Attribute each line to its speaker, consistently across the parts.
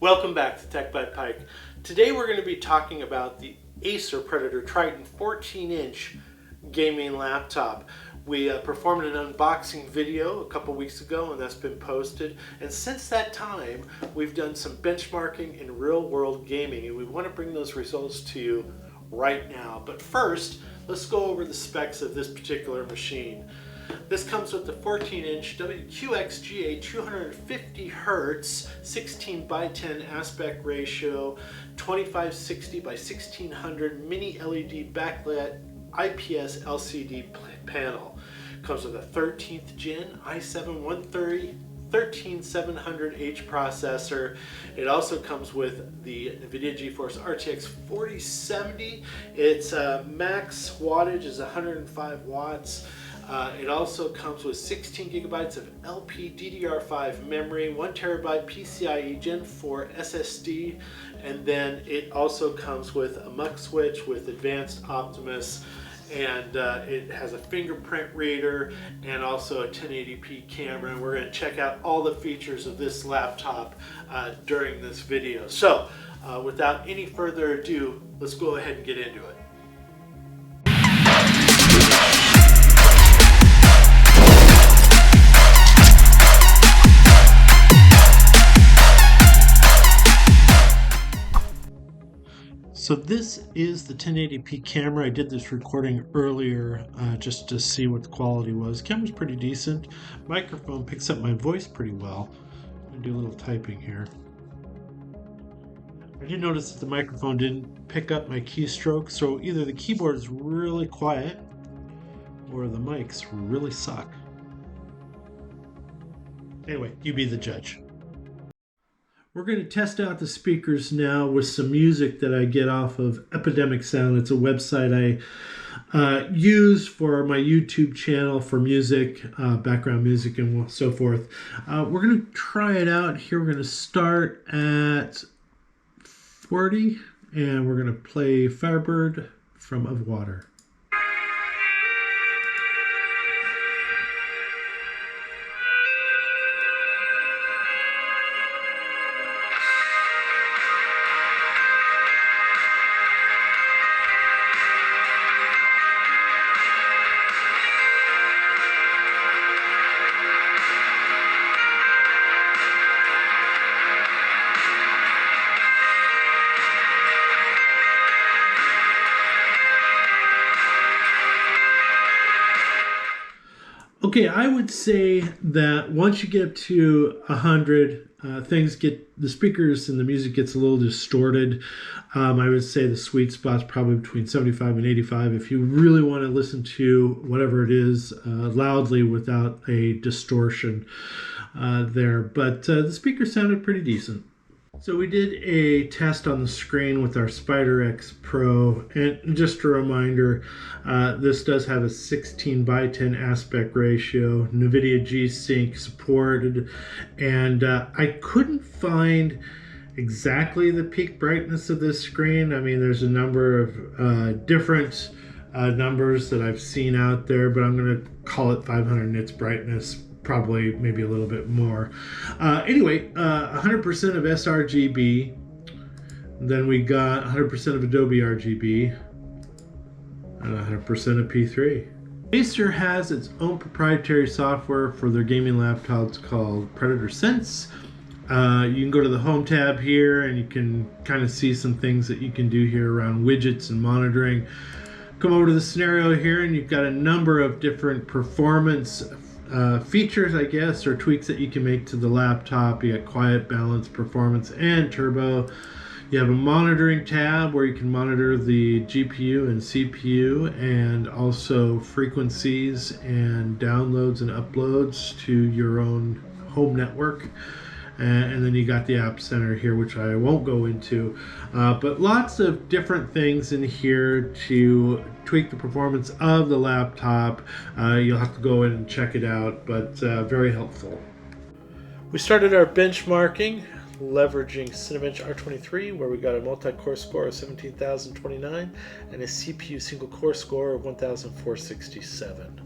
Speaker 1: Welcome back to Tech by Pike. Today we're going to be talking about the Acer Predator Triton 14-inch gaming laptop. We performed an unboxing video a couple weeks ago and that's been posted. And since that time, we've done some benchmarking in real-world gaming and we want to bring those results to you right now. But first, let's go over the specs of this particular machine. This comes with the 14-inch WQXGA 250 Hz 16:10 aspect ratio 2560 by 1600 Mini LED backlit IPS LCD panel. Comes with a 13th gen i7 13700H processor. It also comes with the NVIDIA GeForce RTX 4070. Its max wattage is 105 watts. It also comes with 16 gigabytes of LPDDR5 memory, 1 terabyte PCIe Gen 4 SSD, and then it also comes with a MUX switch with Advanced Optimus, and it has a fingerprint reader and also a 1080p camera. And we're going to check out all the features of this laptop during this video. So without any further ado, let's go ahead and get into it. So this is the 1080p camera. I did this recording earlier just to see what the quality was. Camera's pretty decent. Microphone picks up my voice pretty well. I'm gonna do a little typing here. I did notice that the microphone didn't pick up my keystroke, so either the keyboard is really quiet or the mics really suck. Anyway, you be the judge. We're going to test out the speakers now with some music that I get off of Epidemic Sound. It's a website I use for my YouTube channel for music, background music and so forth. We're going to try it out here. We're going to start at 40 and we're going to play Firebird from Of Water. Okay, I would say that once you get up to 100, the speakers and the music gets a little distorted. I would say the sweet spot's probably between 75 and 85 if you really want to listen to whatever it is loudly without a distortion there. But the speakers sounded pretty decent. So we did a test on the screen with our Spider X Pro, and just a reminder, this does have a 16:10 aspect ratio, NVIDIA G-SYNC supported, and I couldn't find exactly the peak brightness of this screen. I mean, there's a number of different numbers that I've seen out there, but I'm going to call it 500 nits brightness. Probably maybe a little bit more. Anyway, 100% of sRGB. Then we got 100% of Adobe RGB and 100% of P3. Acer has its own proprietary software for their gaming laptops called Predator Sense. You can go to the Home tab here and you can kind of see some things that you can do here around widgets and monitoring. Come over to the scenario here and you've got a number of different performance features, I guess, or tweaks that you can make to the laptop. You got quiet, balance, performance, and turbo. You have a monitoring tab where you can monitor the GPU and CPU and also frequencies and downloads and uploads to your own home network. And then you got the App Center here, which I won't go into, but lots of different things in here to tweak the performance of the laptop. You'll have to go in and check it out, but very helpful. We started our benchmarking leveraging Cinebench R23, where we got a multi-core score of 17,029 and a CPU single core score of 1,467.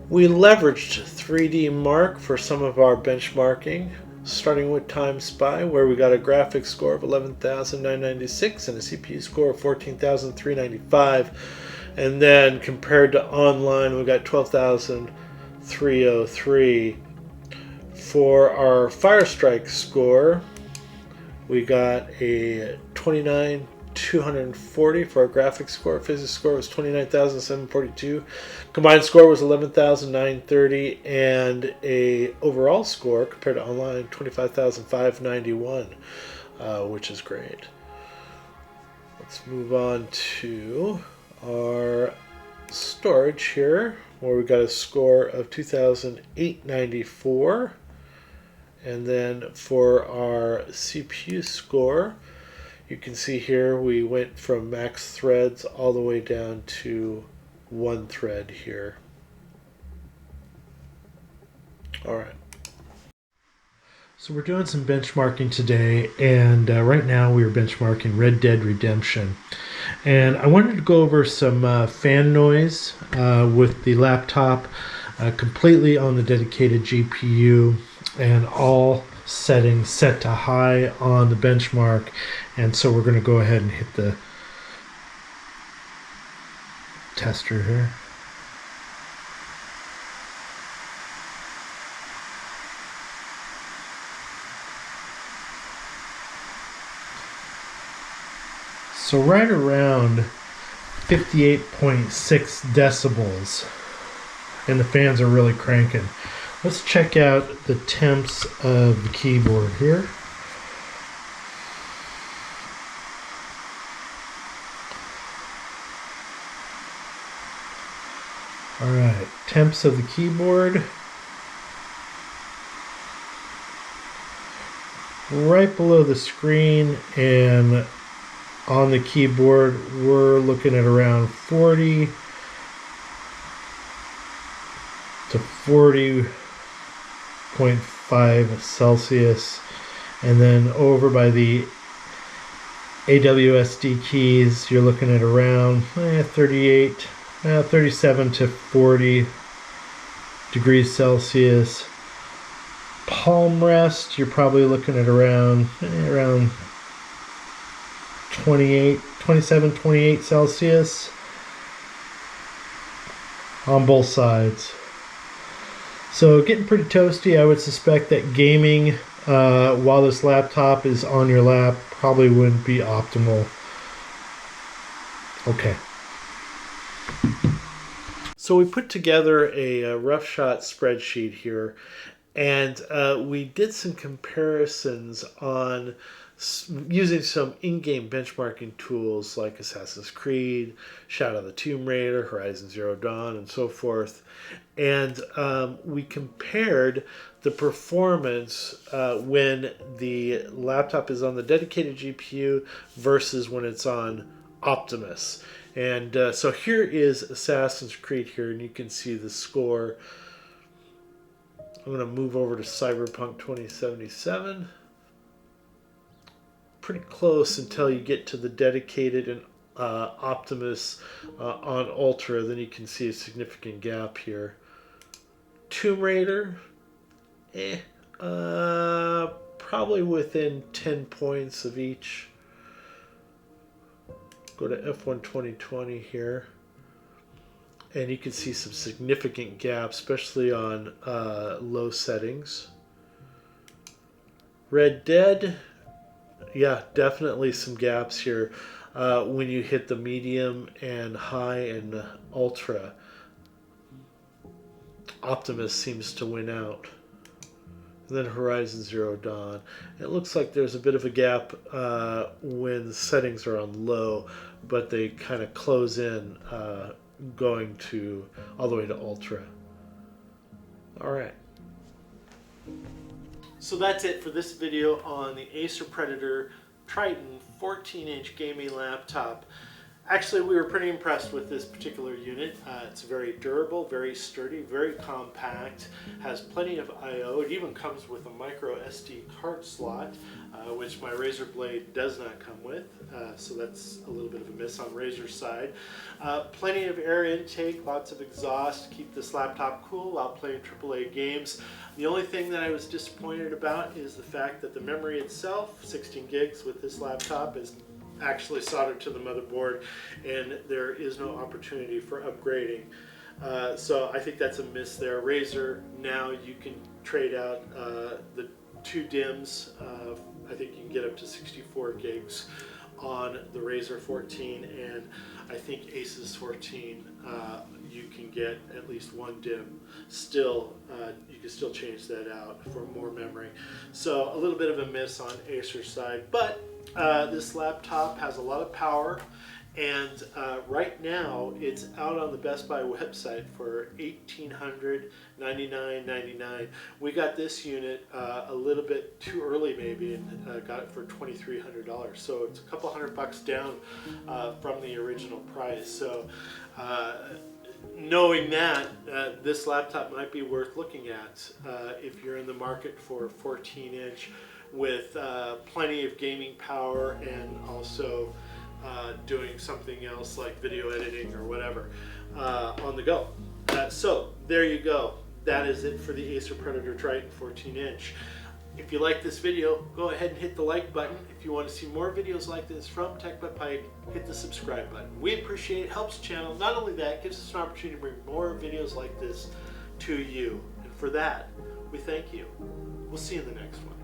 Speaker 1: We leveraged 3D Mark for some of our benchmarking. Starting with Time Spy, where we got a graphics score of 11,996 and a CPU score of 14,395. And then compared to online, we got 12,303. For our Firestrike score, we got a 29,240 for our graphics score. Physics score was 29,742. Combined score was 11,930, and a overall score compared to online 25,591, which is great. Let's move on to our storage here, where we got a score of 2,894. And then for our CPU score, you can see here we went from max threads all the way down to one thread here. All right. So we're doing some benchmarking today, and right now we are benchmarking Red Dead Redemption. And I wanted to go over some fan noise with the laptop completely on the dedicated GPU, and all settings set to high on the benchmark. And so we're going to go ahead and hit the tester here. So right around 58.6 decibels, and the fans are really cranking. Let's check out the temps of the keyboard here. All right, temps of the keyboard. Right below the screen and on the keyboard, we're looking at around 40 to 40.5 Celsius. And then over by the AWSD keys, you're looking at around 37 to 40 degrees Celsius. Palm rest, you're probably looking at around 27, 28 Celsius on both sides. So getting pretty toasty. I would suspect that gaming while this laptop is on your lap probably wouldn't be optimal. Okay. So we put together a rough shot spreadsheet here, and we did some comparisons on using some in-game benchmarking tools like Assassin's Creed, Shadow of the Tomb Raider, Horizon Zero Dawn, and so forth. And we compared the performance when the laptop is on the dedicated GPU versus when it's on Optimus. And so here is Assassin's Creed here, and you can see the score. I'm going to move over to Cyberpunk 2077. Pretty close until you get to the dedicated and Optimus on Ultra. Then you can see a significant gap here. Tomb Raider, probably within 10 points of each. Go to F1 2020 here, and you can see some significant gaps, especially on low settings. Red Dead, yeah, definitely some gaps here when you hit the medium and high and ultra. Optimus seems to win out. And then Horizon Zero Dawn. It looks like there's a bit of a gap when the settings are on low, but they kind of close in going to all the way to ultra. All right. So that's it for this video on the Acer Predator Triton 14-inch gaming laptop. Actually, we were pretty impressed with this particular unit. It's very durable, very sturdy, very compact, has plenty of I/O. It even comes with a micro SD card slot. which my Razer blade does not come with, so that's a little bit of a miss on Razer's side. Plenty of air intake, lots of exhaust to keep this laptop cool while playing AAA games. The only thing that I was disappointed about is the fact that the memory itself, 16 gigs with this laptop, is actually soldered to the motherboard, and there is no opportunity for upgrading. So I think that's a miss there. Razer, now you can trade out the 2 DIMMs. I think you can get up to 64 gigs on the Razer 14, and I think Asus 14 you can get at least 1 DIMM. Still, you can still change that out for more memory. So a little bit of a miss on Acer's side, but this laptop has a lot of power, and right now it's out on the Best Buy website for $1,899.99. We got this unit a little bit too early maybe, and got it for $2,300. So it's a couple $100 down from the original price. So knowing that, this laptop might be worth looking at if you're in the market for a 14-inch with plenty of gaming power and also doing something else like video editing or whatever on the go. So there you go. That is it for the Acer Predator Triton 14-inch. If you like this video, go ahead and hit the like button. If you want to see more videos like this from Tech by Pike, hit the subscribe button. We appreciate it. Helps the channel. Not only that, it gives us an opportunity to bring more videos like this to you. And for that, we thank you. We'll see you in the next one.